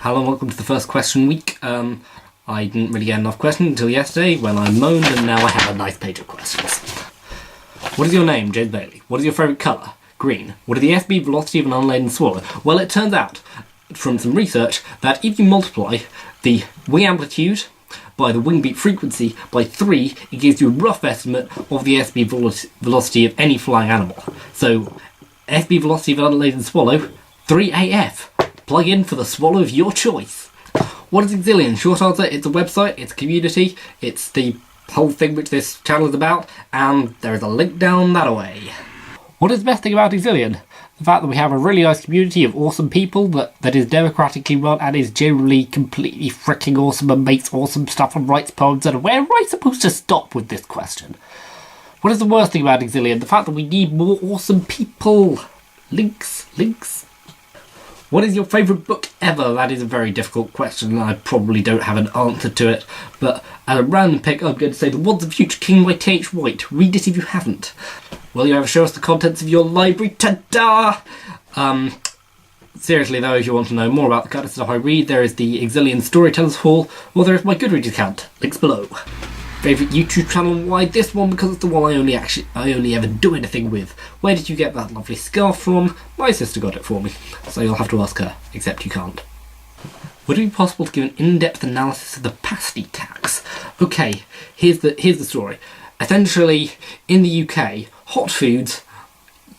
Hello and welcome to the first question week. I didn't really get enough questions until yesterday when I moaned, and now I have a nice page of questions. What is your name, James Bailey? What is your favourite colour? Green. What is the airspeed velocity of an unladen swallow? Well, it turns out from some research that if you multiply the wing amplitude by the wing beat frequency by 3, it gives you a rough estimate of the airspeed velocity of any flying animal. So, airspeed velocity of an unladen swallow, 3AF. Plug in for the swallow of your choice. What is Exilian? Short answer, it's a website, it's a community, it's the whole thing which this channel is about, and there is a link down that way. What is the best thing about Exilian? The fact that we have a really nice community of awesome people that is democratically run and is generally completely freaking awesome and makes awesome stuff and writes poems. And where am I supposed to stop with this question? What is the worst thing about Exilian? The fact that we need more awesome people. Links. What is your favourite book ever? That is a very difficult question and I probably don't have an answer to it. But as a random pick, I'm going to say The Wands of Future King by T.H. White. Read it if you haven't. Will you ever show us the contents of your library? Ta-da! Seriously though, if you want to know more about the kind of stuff I read, there is the Exilian Storytellers Hall, or there is my Goodreads account. Links below. Favourite YouTube channel? Why this one? Because it's the one I only ever do anything with. Where did you get that lovely scarf from? My sister got it for me, so you'll have to ask her, except you can't. Would it be possible to give an in-depth analysis of the pasty tax? Okay, here's the story. Essentially, in the UK, hot foods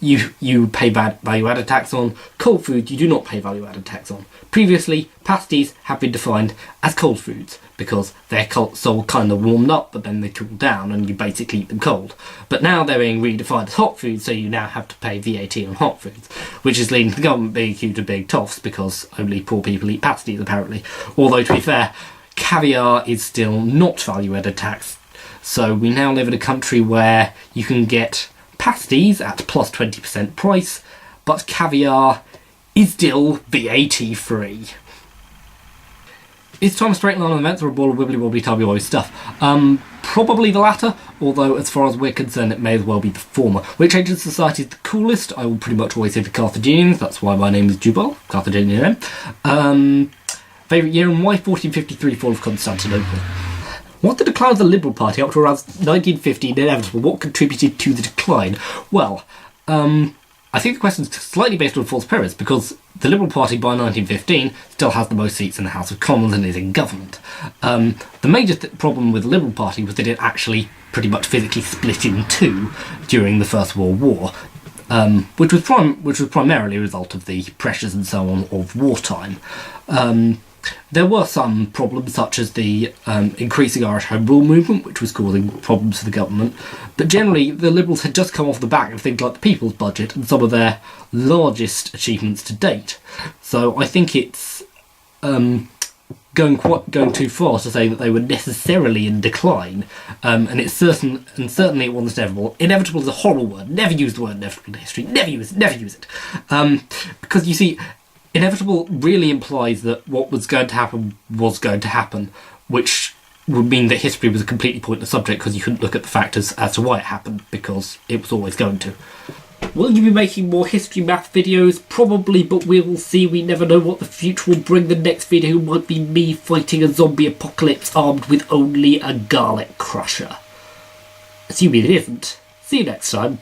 you pay value-added tax on. Cold food you do not pay value-added tax on. Previously, pasties have been defined as cold foods because they're sold kind of warmed up, but then they cool down and you basically eat them cold. But now they're being redefined as hot foods, so you now have to pay VAT on hot foods, which is leading to the government being accused of big toffs because only poor people eat pasties apparently. Although, to be fair, caviar is still not value-added tax. So we now live in a country where you can get pasties at plus 20% price, but caviar is still VAT free. Is time a straight line on events or a ball of wibbly wobbly timey wimey stuff? Probably the latter, although as far as we're concerned it may as well be the former. Which age of society is the coolest? I will pretty much always say the Carthaginians, that's why my name is Jubal, Carthaginian. Favourite year and why? 1453, fall of Constantinople. What the decline of the Liberal Party up to around 1950 inevitable? What contributed to the decline? Well, I think the question is slightly based on false premise because the Liberal Party by 1915 still has the most seats in the House of Commons and is in government. The major problem with the Liberal Party was that it actually pretty much physically split in two during the First World War, which was primarily a result of the pressures and so on of wartime. There were some problems such as the increasing Irish Home Rule movement, which was causing problems for the government, but generally the Liberals had just come off the back of things like the People's Budget and some of their largest achievements to date. So I think it's going too far to say that they were necessarily in decline, and it's certainly it wasn't inevitable. Inevitable is a horrible word. Never use the word inevitable in history. Never use it. Because you see, inevitable really implies that what was going to happen was going to happen, which would mean that history was a completely pointless subject because you couldn't look at the factors as to why it happened, because it was always going to. Will you be making more history math videos? Probably, but we will see. We never know what the future will bring. The next video might be me fighting a zombie apocalypse armed with only a garlic crusher. Assuming it isn't. See you next time.